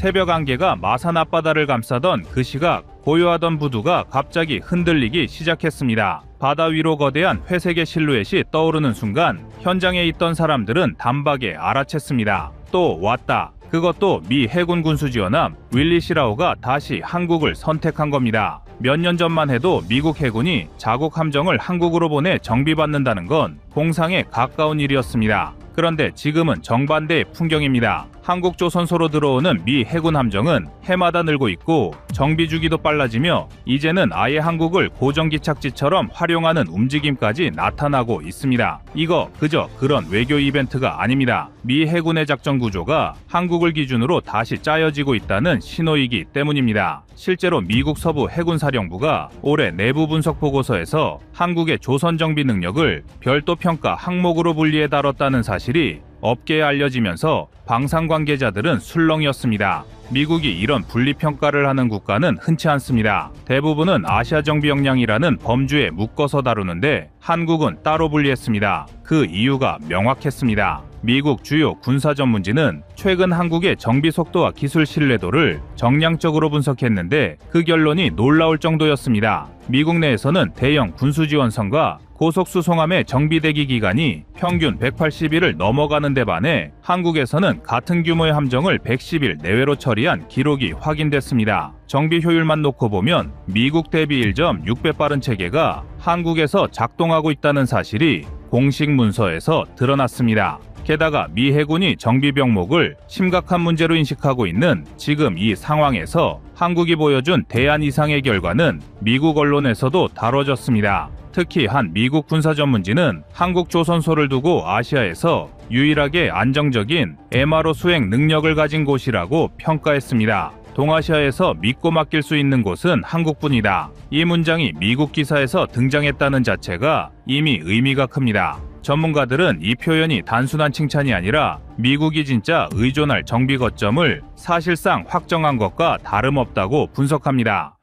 새벽 안개가 마산 앞바다를 감싸던 그 시각, 고요하던 부두가 갑자기 흔들리기 시작했습니다. 바다 위로 거대한 회색의 실루엣이 떠오르는 순간 현장에 있던 사람들은 단박에 알아챘습니다. 또 왔다. 그것도 미 해군 군수지원함 윌리 시라우가 다시 한국을 선택한 겁니다. 몇 년 전만 해도 미국 해군이 자국 함정을 한국으로 보내 정비받는다는 건 공상에 가까운 일이었습니다. 그런데 지금은 정반대의 풍경입니다. 한국 조선소로 들어오는 미 해군 함정은 해마다 늘고 있고 정비 주기도 빨라지며 이제는 아예 한국을 고정기착지처럼 활용하는 움직임까지 나타나고 있습니다. 이거 그저 그런 외교 이벤트가 아닙니다. 미 해군의 작전 구조가 한국을 기준으로 다시 짜여지고 있다는 신호이기 때문입니다. 실제로 미국 서부 해군사령부가 올해 내부 분석 보고서에서 한국의 조선 정비 능력을 별도 평가 항목으로 분리해 다뤘다는 사실이 업계에 알려지면서 방산 관계자들은 술렁이었습니다. 미국이 이런 분리평가를 하는 국가는 흔치 않습니다. 대부분은 아시아 정비 역량이라는 범주에 묶어서 다루는데 한국은 따로 분리했습니다. 그 이유가 명확했습니다. 미국 주요 군사 전문지는 최근 한국의 정비 속도와 기술 신뢰도를 정량적으로 분석했는데 그 결론이 놀라울 정도였습니다. 미국 내에서는 대형 군수지원선과 고속수송함의 정비대기 기간이 평균 180일을 넘어가는 데 반해 한국에서는 같은 규모의 함정을 110일 내외로 처리한 기록이 확인됐습니다. 정비 효율만 놓고 보면 미국 대비 1.6배 빠른 체계가 한국에서 작동하고 있다는 사실이 공식 문서에서 드러났습니다. 게다가 미 해군이 정비 병목을 심각한 문제로 인식하고 있는 지금 이 상황에서 한국이 보여준 대안 이상의 결과는 미국 언론에서도 다뤄졌습니다. 특히 한 미국 군사 전문지는 한국 조선소를 두고 아시아에서 유일하게 안정적인 MRO 수행 능력을 가진 곳이라고 평가했습니다. 동아시아에서 믿고 맡길 수 있는 곳은 한국뿐이다. 이 문장이 미국 기사에서 등장했다는 자체가 이미 의미가 큽니다. 전문가들은 이 표현이 단순한 칭찬이 아니라 미국이 진짜 의존할 정비 거점을 사실상 확정한 것과 다름없다고 분석합니다.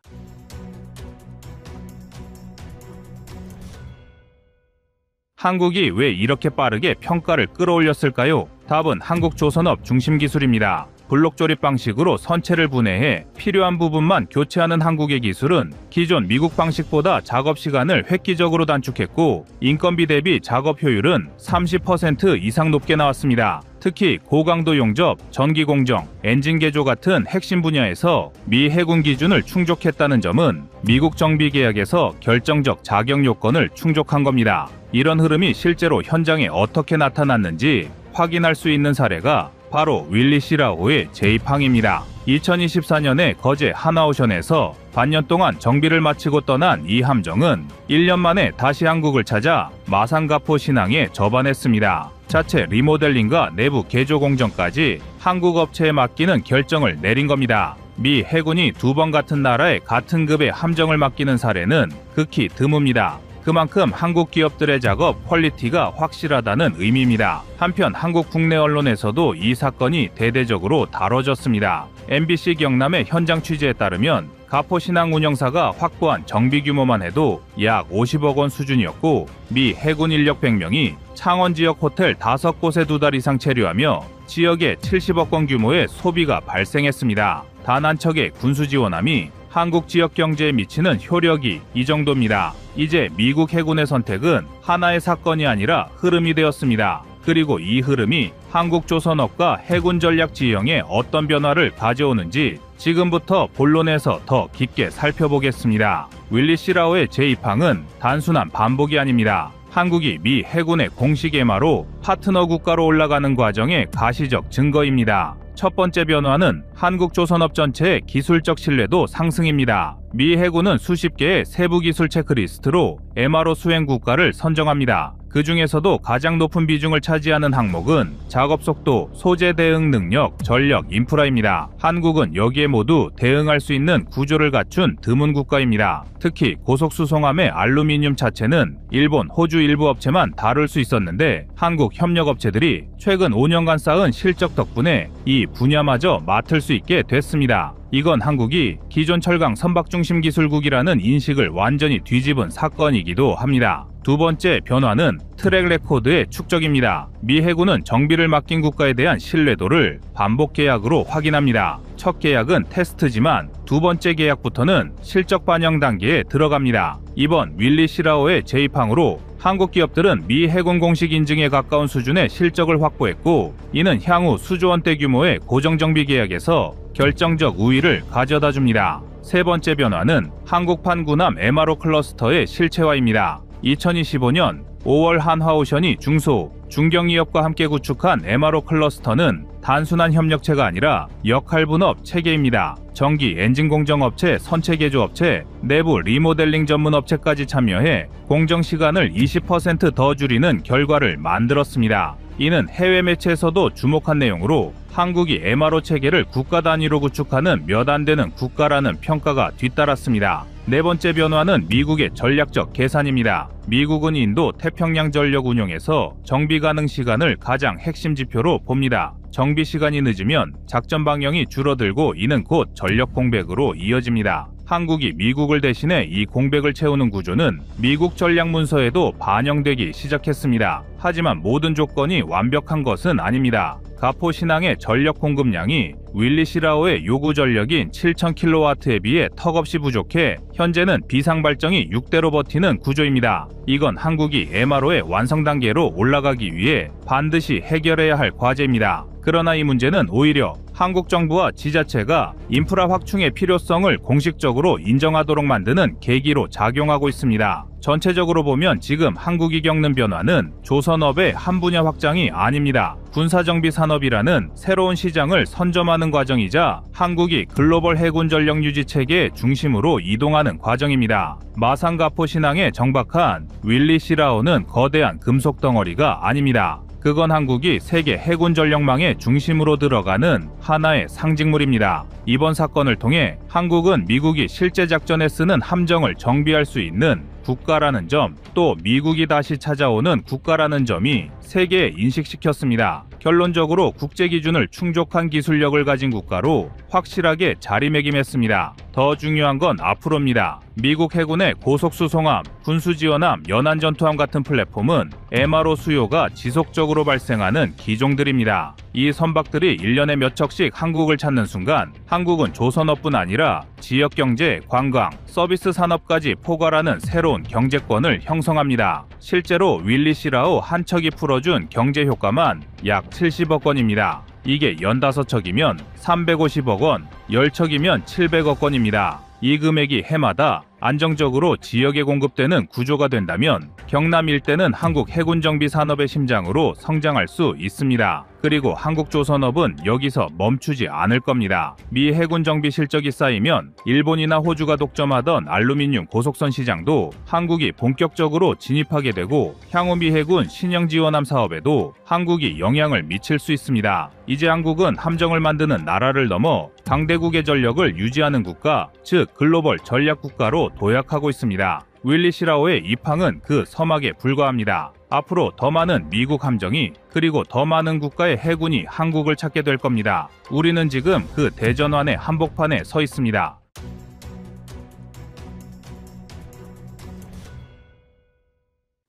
한국이 왜 이렇게 빠르게 평가를 끌어올렸을까요? 답은 한국조선업 중심 기술입니다. 블록 조립 방식으로 선체를 분해해 필요한 부분만 교체하는 한국의 기술은 기존 미국 방식보다 작업 시간을 획기적으로 단축했고 인건비 대비 작업 효율은 30% 이상 높게 나왔습니다. 특히 고강도 용접, 전기 공정, 엔진 개조 같은 핵심 분야에서 미 해군 기준을 충족했다는 점은 미국 정비 계약에서 결정적 자격 요건을 충족한 겁니다. 이런 흐름이 실제로 현장에 어떻게 나타났는지 확인할 수 있는 사례가 바로 윌리 시라우의 제2항입니다. 2024년에 거제 하나오션에서 반년 동안 정비를 마치고 떠난 이 함정은 1년 만에 다시 한국을 찾아 마산가포 신항에 접안했습니다. 자체 리모델링과 내부 개조 공정까지 한국 업체에 맡기는 결정을 내린 겁니다. 미 해군이 두 번 같은 나라에 같은 급의 함정을 맡기는 사례는 극히 드뭅니다. 그만큼 한국 기업들의 작업 퀄리티가 확실하다는 의미입니다. 한편 한국 국내 언론에서도 이 사건이 대대적으로 다뤄졌습니다. MBC 경남의 현장 취재에 따르면 가포신항 운영사가 확보한 정비 규모만 해도 약 50억 원 수준이었고 미 해군 인력 100명이 창원 지역 호텔 5곳에 2달 이상 체류하며 지역에 70억 원 규모의 소비가 발생했습니다. 단 한 척의 군수지원함이 한국 지역 경제에 미치는 효력이 이 정도입니다. 이제 미국 해군의 선택은 하나의 사건이 아니라 흐름이 되었습니다. 그리고 이 흐름이 한국 조선업과 해군 전략 지형에 어떤 변화를 가져오는지 지금부터 본론에서 더 깊게 살펴보겠습니다. 윌리 시라우의 제2항은 단순한 반복이 아닙니다. 한국이 미 해군의 공식 MRO 파트너 국가로 올라가는 과정의 가시적 증거입니다. 첫 번째 변화는 한국 조선업 전체의 기술적 신뢰도 상승입니다. 미 해군은 수십 개의 세부 기술 체크리스트로 MRO 수행 국가를 선정합니다. 그 중에서도 가장 높은 비중을 차지하는 항목은 작업 속도, 소재 대응 능력, 전력, 인프라입니다. 한국은 여기에 모두 대응할 수 있는 구조를 갖춘 드문 국가입니다. 특히 고속수송함의 알루미늄 자체는 일본, 호주 일부 업체만 다룰 수 있었는데 한국 협력업체들이 최근 5년간 쌓은 실적 덕분에 이 분야마저 맡을 수 있게 됐습니다. 이건 한국이 기존 철강 선박 중심 기술국이라는 인식을 완전히 뒤집은 사건이기도 합니다. 두 번째 변화는 트랙 레코드의 축적입니다. 미 해군은 정비를 맡긴 국가에 대한 신뢰도를 반복 계약으로 확인합니다. 첫 계약은 테스트지만 두 번째 계약부터는 실적 반영 단계에 들어갑니다. 이번 윌리 시라오의 재입항으로 한국 기업들은 미 해군 공식 인증에 가까운 수준의 실적을 확보했고, 이는 향후 수조 원대 규모의 고정정비 계약에서 결정적 우위를 가져다 줍니다. 세 번째 변화는 한국판 군함 MRO 클러스터의 실체화입니다. 2025년 5월 한화오션이 중소, 중견기업과 함께 구축한 MRO 클러스터는 단순한 협력체가 아니라 역할분업 체계입니다. 전기 엔진 공정업체, 선체 개조업체, 내부 리모델링 전문 업체까지 참여해 공정 시간을 20% 더 줄이는 결과를 만들었습니다. 이는 해외 매체에서도 주목한 내용으로 한국이 MRO 체계를 국가 단위로 구축하는 몇 안 되는 국가라는 평가가 뒤따랐습니다. 네 번째 변화는 미국의 전략적 계산입니다. 미국은 인도 태평양 전력 운용에서 정비 가능 시간을 가장 핵심 지표로 봅니다. 정비 시간이 늦으면 작전 방향이 줄어들고 이는 곧 전력 공백으로 이어집니다. 한국이 미국을 대신해 이 공백을 채우는 구조는 미국 전략 문서에도 반영되기 시작했습니다. 하지만 모든 조건이 완벽한 것은 아닙니다. 가포 신항의 전력 공급량이 윌리 시라오의 요구 전력인 7000kW에 비해 턱없이 부족해 현재는 비상 발전이 6대로 버티는 구조입니다. 이건 한국이 MRO의 완성 단계로 올라가기 위해 반드시 해결해야 할 과제입니다. 그러나 이 문제는 오히려 한국 정부와 지자체가 인프라 확충의 필요성을 공식적으로 인정하도록 만드는 계기로 작용하고 있습니다. 전체적으로 보면 지금 한국이 겪는 변화는 조선업의 한 분야 확장이 아닙니다. 군사정비 산업이라는 새로운 시장을 선점하는 과정이자 한국이 글로벌 해군 전력 유지 체계의 중심으로 이동하는 과정입니다. 마산가포 신항에 정박한 윌리 시라오는 거대한 금속 덩어리가 아닙니다. 그건 한국이 세계 해군 전력망의 중심으로 들어가는 하나의 상징물입니다. 이번 사건을 통해 한국은 미국이 실제 작전에 쓰는 함정을 정비할 수 있는 국가라는 점, 또 미국이 다시 찾아오는 국가라는 점이 세계에 인식시켰습니다. 결론적으로 국제 기준을 충족한 기술력을 가진 국가로 확실하게 자리매김했습니다. 더 중요한 건 앞으로입니다. 미국 해군의 고속수송함, 군수지원함, 연안전투함 같은 플랫폼은 MRO 수요가 지속적으로 발생하는 기종들입니다. 이 선박들이 1년에 몇 척씩 한국을 찾는 순간 한국은 조선업뿐 아니라 지역경제, 관광, 서비스 산업까지 포괄하는 새로운 경제권을 형성합니다. 실제로 윌리 시라오 한 척이 풀어준 경제 효과만 약 70억 원입니다. 이게 연 5척이면 350억 원, 10척이면 700억 원입니다. 이 금액이 해마다 안정적으로 지역에 공급되는 구조가 된다면 경남 일대는 한국 해군 정비 산업의 심장으로 성장할 수 있습니다. 그리고 한국조선업은 여기서 멈추지 않을 겁니다. 미 해군 정비 실적이 쌓이면 일본이나 호주가 독점하던 알루미늄 고속선 시장도 한국이 본격적으로 진입하게 되고 향후 미 해군 신형 지원함 사업에도 한국이 영향을 미칠 수 있습니다. 이제 한국은 함정을 만드는 나라를 넘어 강대국의 전력을 유지하는 국가, 즉 글로벌 전략 국가로 도약하고 있습니다. 윌리 시라오의 입항은 그 서막에 불과합니다. 앞으로 더 많은 미국 함정이 그리고 더 많은 국가의 해군이 한국을 찾게 될 겁니다. 우리는 지금 그 대전환의 한복판에 서 있습니다.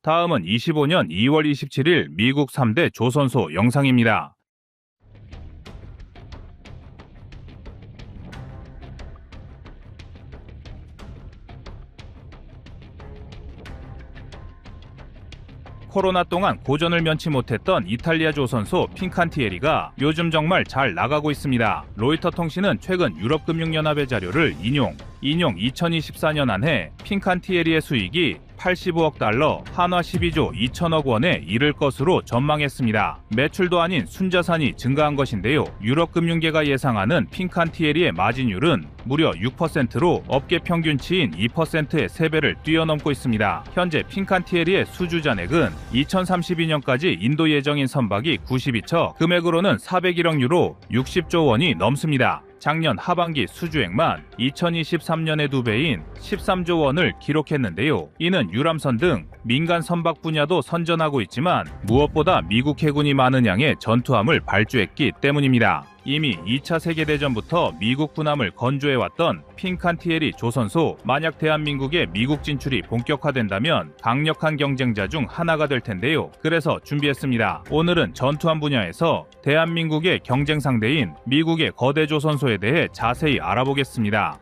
다음은 25년 2월 27일 미국 3대 조선소 영상입니다. 코로나 동안 고전을 면치 못했던 이탈리아 조선소 핀칸티에리가 요즘 정말 잘 나가고 있습니다. 로이터 통신은 최근 유럽금융연합의 자료를 인용 2024년 한 해 핀칸티에리의 수익이 85억 달러, 한화 12조 2천억 원에 이를 것으로 전망했습니다. 매출도 아닌 순자산이 증가한 것인데요. 유럽금융계가 예상하는 핀칸티에리의 마진율은 무려 6%로 업계 평균치인 2%의 3배를 뛰어넘고 있습니다. 현재 핀칸티에리의 수주 잔액은 2032년까지 인도 예정인 선박이 92척, 금액으로는 401억 유로, 60조 원이 넘습니다. 작년 하반기 수주액만 2023년의 2배인 13조 원을 기록했는데요. 이는 유람선 등 민간 선박 분야도 선전하고 있지만 무엇보다 미국 해군이 많은 양의 전투함을 발주했기 때문입니다. 이미 2차 세계대전부터 미국 군함을 건조해왔던 핀칸티에리 조선소, 만약 대한민국의 미국 진출이 본격화된다면 강력한 경쟁자 중 하나가 될 텐데요. 그래서 준비했습니다. 오늘은 전투함 분야에서 대한민국의 경쟁 상대인 미국의 거대 조선소에 대해 자세히 알아보겠습니다.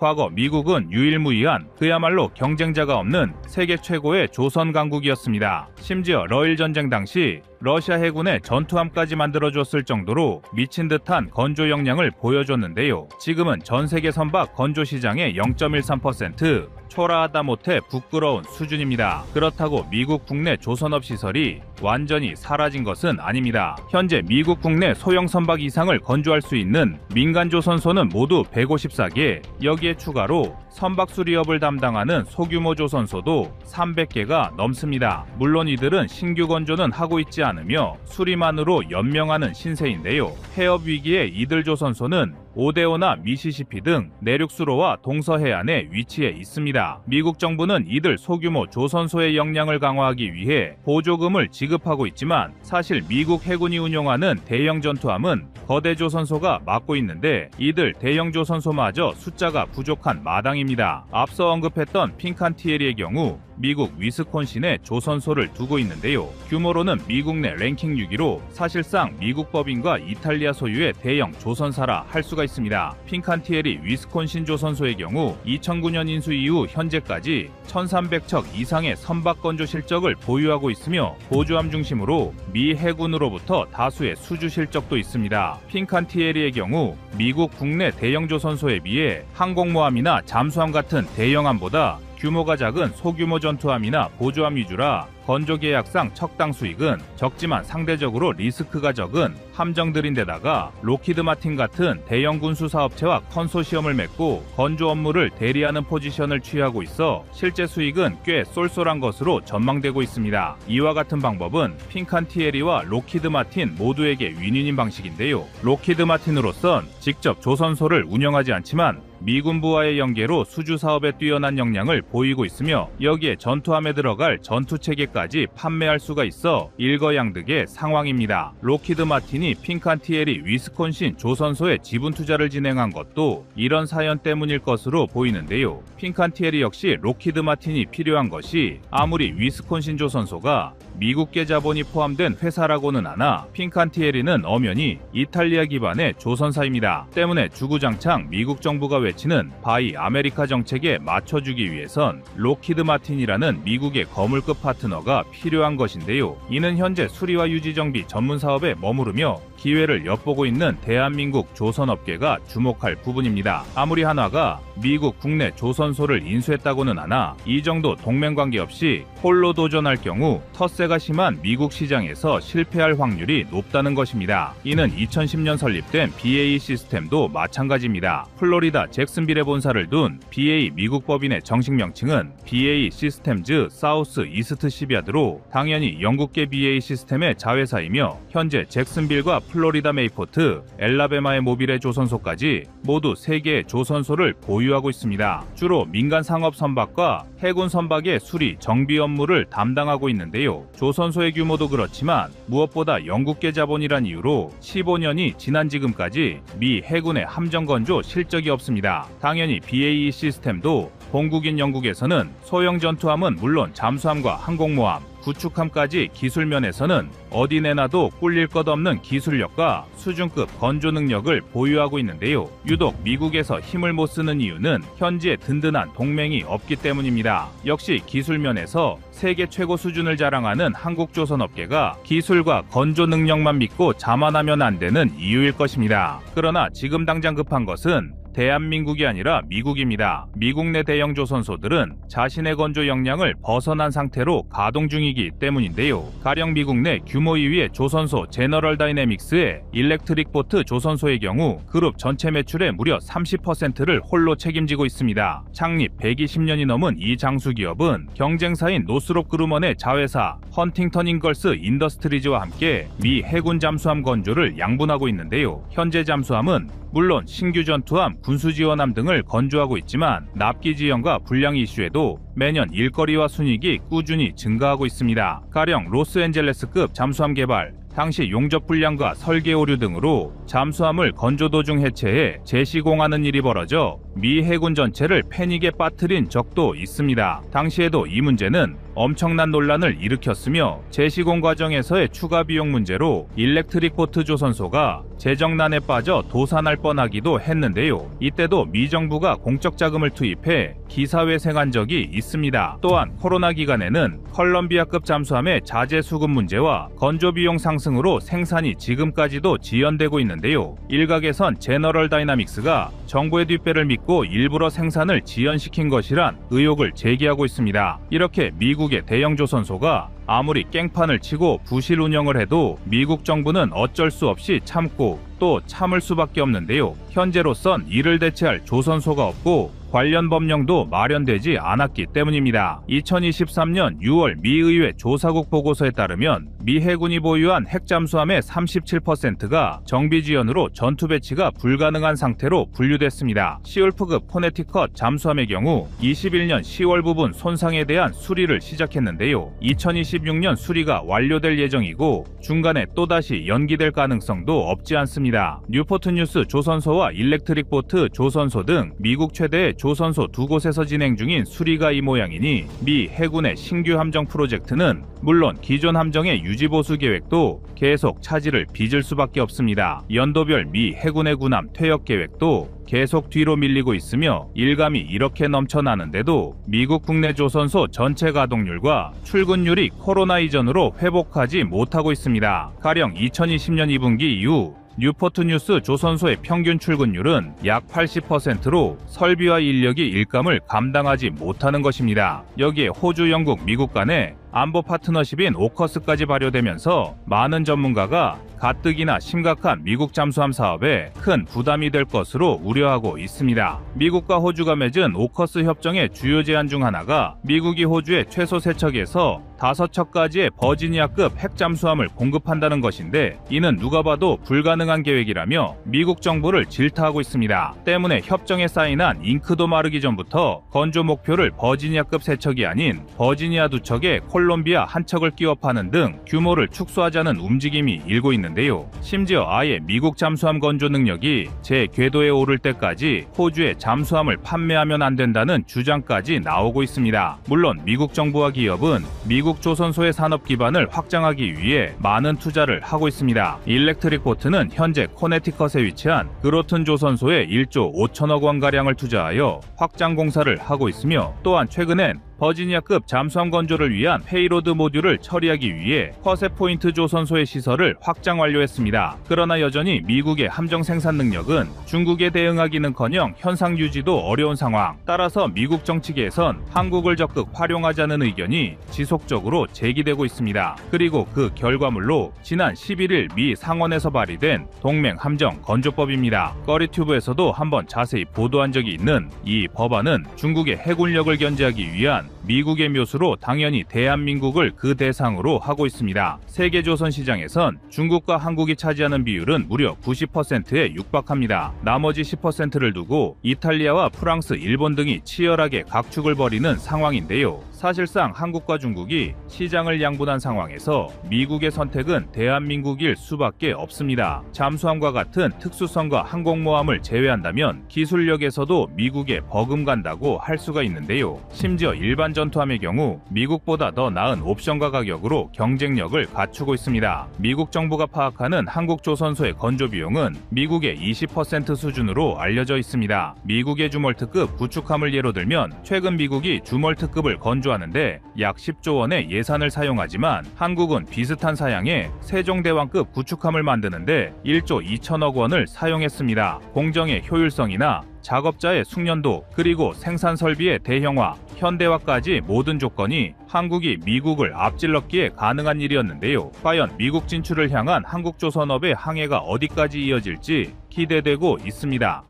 과거 미국은 유일무이한 그야말로 경쟁자가 없는 세계 최고의 조선 강국이었습니다. 심지어 러일 전쟁 당시 러시아 해군의 전투함까지 만들어줬을 정도로 미친 듯한 건조 역량을 보여줬는데요. 지금은 전 세계 선박 건조 시장의 0.13%, 초라하다 못해 부끄러운 수준입니다. 그렇다고 미국 국내 조선업 시설이 완전히 사라진 것은 아닙니다. 현재 미국 국내 소형 선박 이상을 건조할 수 있는 민간 조선소는 모두 154개, 여기에 추가로 선박 수리업을 담당하는 소규모 조선소도 300개가 넘습니다. 물론 이들은 신규 건조는 하고 있지 않으며 수리만으로 연명하는 신세인데요. 폐업 위기에 이들 조선소는 오데오나 미시시피 등 내륙수로와 동서해안에 위치해 있습니다. 미국 정부는 이들 소규모 조선소의 역량을 강화하기 위해 보조금을 지급하고 있지만 사실 미국 해군이 운용하는 대형 전투함은 거대 조선소가 맡고 있는데 이들 대형 조선소마저 숫자가 부족한 마당입니다. 앞서 언급했던 핀칸티에리의 경우 미국 위스콘신에 조선소를 두고 있는데요. 규모로는 미국 내 랭킹 6위로 사실상 미국 법인과 이탈리아 소유의 대형 조선사라 할 수가 있습니다. 핀칸티에리 위스콘신 조선소의 경우 2009년 인수 이후 현재까지 1300척 이상의 선박 건조 실적을 보유하고 있으며 보조함 중심으로 미 해군으로부터 다수의 수주 실적도 있습니다. 핀칸티에리의 경우 미국 국내 대형 조선소에 비해 항공모함이나 잠수함 같은 대형함보다 규모가 작은 소규모 전투함이나 보조함 위주라 건조 계약상 척당 수익은 적지만 상대적으로 리스크가 적은 함정들인데다가 로키드 마틴 같은 대형 군수 사업체와 컨소시엄을 맺고 건조 업무를 대리하는 포지션을 취하고 있어 실제 수익은 꽤 쏠쏠한 것으로 전망되고 있습니다. 이와 같은 방법은 핀칸티에리와 로키드 마틴 모두에게 윈윈인 방식인데요. 로키드 마틴으로선 직접 조선소를 운영하지 않지만 미군부와의 연계로 수주 사업에 뛰어난 역량을 보이고 있으며 여기에 전투함에 들어갈 전투체계까지 판매할 수가 있어 일거양득의 상황입니다. 로키드 마틴이 핀칸티에리 위스콘신 조선소에 지분 투자를 진행한 것도 이런 사연 때문일 것으로 보이는데요. 핀칸티에리 역시 로키드 마틴이 필요한 것이 아무리 위스콘신 조선소가 미국계 자본이 포함된 회사라고는 하나 핀칸티에리는 엄연히 이탈리아 기반의 조선사입니다. 때문에 주구장창 미국 정부가 외치는 바이 아메리카 정책에 맞춰주기 위해선 로키드 마틴이라는 미국의 거물급 파트너가 필요한 것인데요. 이는 현재 수리와 유지 정비 전문 사업에 머무르며 기회를 엿보고 있는 대한민국 조선업계가 주목할 부분입니다. 아무리 한화가 미국 국내 조선소를 인수했다고는 하나 이 정도 동맹관계 없이 홀로 도전할 경우 텃세가 심한 미국 시장에서 실패할 확률이 높다는 것입니다. 이는 2010년 설립된 BAE 시스템도 마찬가지입니다. 플로리다 잭슨빌에 본사를 둔 BAE 미국 법인의 정식 명칭은 BAE 시스템즈 사우스 이스트 시비아드로 당연히 영국계 BAE 시스템의 자회사이며 현재 잭슨빌과 플로리다 메이포트, 엘라베마의 모빌의 조선소까지 모두 3개의 조선소를 보유하고 있습니다. 주로 민간 상업 선박과 해군 선박의 수리, 정비 업무를 담당하고 있는데요. 조선소의 규모도 그렇지만 무엇보다 영국계 자본이란 이유로 15년이 지난 지금까지 미 해군의 함정 건조 실적이 없습니다. 당연히 BAE 시스템도 본국인 영국에서는 소형 전투함은 물론 잠수함과 항공모함, 구축함까지 기술 면에서는 어디 내놔도 꿀릴 것 없는 기술력과 수준급 건조 능력을 보유하고 있는데요. 유독 미국에서 힘을 못 쓰는 이유는 현지에 든든한 동맹이 없기 때문입니다. 역시 기술 면에서 세계 최고 수준을 자랑하는 한국 조선업계가 기술과 건조 능력만 믿고 자만하면 안 되는 이유일 것입니다. 그러나 지금 당장 급한 것은 대한민국이 아니라 미국입니다. 미국 내 대형 조선소들은 자신의 건조 역량을 벗어난 상태로 가동 중이기 때문인데요. 가령 미국 내 규모 2위의 조선소 제너럴 다이내믹스의 일렉트릭 보트 조선소의 경우 그룹 전체 매출의 무려 30%를 홀로 책임지고 있습니다. 창립 120년이 넘은 이 장수 기업은 경쟁사인 노스롭 그루먼의 자회사 헌팅턴 잉걸스 인더스트리즈와 함께 미 해군 잠수함 건조를 양분하고 있는데요. 현재 잠수함은 물론 신규 전투함, 군수지원함 등을 건조하고 있지만 납기 지연과 불량 이슈에도 매년 일거리와 순이익이 꾸준히 증가하고 있습니다. 가령 로스앤젤레스급 잠수함 개발, 당시 용접 불량과 설계 오류 등으로 잠수함을 건조 도중 해체해 재시공하는 일이 벌어져 미 해군 전체를 패닉에 빠뜨린 적도 있습니다. 당시에도 이 문제는 엄청난 논란을 일으켰으며 재시공 과정에서의 추가 비용 문제로 일렉트릭 보트 조선소가 재정난에 빠져 도산할 뻔하기도 했는데요. 이때도 미 정부가 공적 자금을 투입해 기사회생한 적이 있습니다. 또한 코로나 기간에는 컬럼비아급 잠수함의 자재 수급 문제와 건조 비용 상승으로 생산이 지금까지도 지연되고 있는데요. 일각에선 제너럴 다이나믹스가 정부의 뒷배를 믿고 일부러 생산을 지연시킨 것이란 의혹을 제기하고 있습니다. 이렇게 미국의 대형 조선소가 아무리 깽판을 치고 부실 운영을 해도 미국 정부는 어쩔 수 없이 참고 또 참을 수밖에 없는데요. 현재로선 이를 대체할 조선소가 없고 관련 법령도 마련되지 않았기 때문입니다. 2023년 6월 미 의회 조사국 보고서에 따르면 미 해군이 보유한 핵잠수함의 37%가 정비 지연으로 전투 배치가 불가능한 상태로 분류됐습니다. 시울프급 코네티컷 잠수함의 경우 21년 10월 부분 손상에 대한 수리를 시작했는데요. 2026년 수리가 완료될 예정이고 중간에 또다시 연기될 가능성도 없지 않습니다. 뉴포트 뉴스 조선소와 일렉트릭 보트 조선소 등 미국 최대의 조선소 두 곳에서 진행 중인 수리가 이 모양이니 미 해군의 신규 함정 프로젝트는 물론 기존 함정의 유지 보수 계획도 계속 차질을 빚을 수밖에 없습니다. 연도별 미 해군의 군함 퇴역 계획도 계속 뒤로 밀리고 있으며 일감이 이렇게 넘쳐나는데도 미국 국내 조선소 전체 가동률과 출근율이 코로나 이전으로 회복하지 못하고 있습니다. 가령 2020년 2분기 이후 뉴포트 뉴스 조선소의 평균 출근율은 약 80%로 설비와 인력이 일감을 감당하지 못하는 것입니다. 여기에 호주, 영국, 미국 간의 안보 파트너십인 오커스까지 발효되면서 많은 전문가가 가뜩이나 심각한 미국 잠수함 사업에 큰 부담이 될 것으로 우려하고 있습니다. 미국과 호주가 맺은 오커스 협정의 주요 제한 중 하나가 미국이 호주에 최소 3척에서 5척까지의 버지니아급 핵잠수함을 공급한다는 것인데 이는 누가 봐도 불가능한 계획이라며 미국 정부를 질타하고 있습니다. 때문에 협정에 사인한 잉크도 마르기 전부터 건조 목표를 버지니아급 3척이 아닌 버지니아 2척에 콜롬비아 1척을 끼워 파는 등 규모를 축소하자는 움직임이 일고 있는데요. 심지어 아예 미국 잠수함 건조 능력이 제 궤도에 오를 때까지 호주에 잠수함을 판매하면 안 된다는 주장까지 나오고 있습니다. 물론 미국 정부와 기업은 미국 조선소의 산업 기반을 확장하기 위해 많은 투자를 하고 있습니다. 일렉트릭 보트는 현재 코네티컷에 위치한 그로튼 조선소에 1조 5천억 원가량을 투자하여 확장 공사를 하고 있으며 또한 최근엔 버지니아급 잠수함 건조를 위한 페이로드 모듈을 처리하기 위해 퍼세포인트 조선소의 시설을 확장 완료했습니다. 그러나 여전히 미국의 함정 생산 능력은 중국에 대응하기는커녕 현상 유지도 어려운 상황. 따라서 미국 정치계에선 한국을 적극 활용하자는 의견이 지속적으로 제기되고 있습니다. 그리고 그 결과물로 지난 11일 미 상원에서 발의된 동맹 함정 건조법입니다. 꺼리튜브에서도 한번 자세히 보도한 적이 있는 이 법안은 중국의 해군력을 견제하기 위한 미국의 묘수로 당연히 대한민국을 그 대상으로 하고 있습니다. 세계 조선 시장에선 중국과 한국이 차지하는 비율은 무려 90%에 육박합니다. 나머지 10%를 두고 이탈리아와 프랑스, 일본 등이 치열하게 각축을 벌이는 상황인데요. 사실상 한국과 중국이 시장을 양분한 상황에서 미국의 선택은 대한민국일 수밖에 없습니다. 잠수함과 같은 특수성과 항공모함을 제외한다면 기술력에서도 미국에 버금간다고 할 수가 있는데요. 심지어 일반 전투함의 경우 미국보다 더 나은 옵션과 가격으로 경쟁력을 갖추고 있습니다. 미국 정부가 파악하는 한국 조선소의 건조 비용은 미국의 20% 수준으로 알려져 있습니다. 미국의 주멀트급 구축함을 예로 들면 최근 미국이 주멀트급을 건조하는데 약 10조 원의 예산을 사용하지만 한국은 비슷한 사양의 세종대왕급 구축함을 만드는데 1조 2천억 원을 사용했습니다. 공정의 효율성이나 작업자의 숙련도 그리고 생산 설비의 대형화, 현대화까지 모든 조건이 한국이 미국을 앞질렀기에 가능한 일이었는데요. 과연 미국 진출을 향한 한국 조선업의 항해가 어디까지 이어질지 기대되고 있습니다.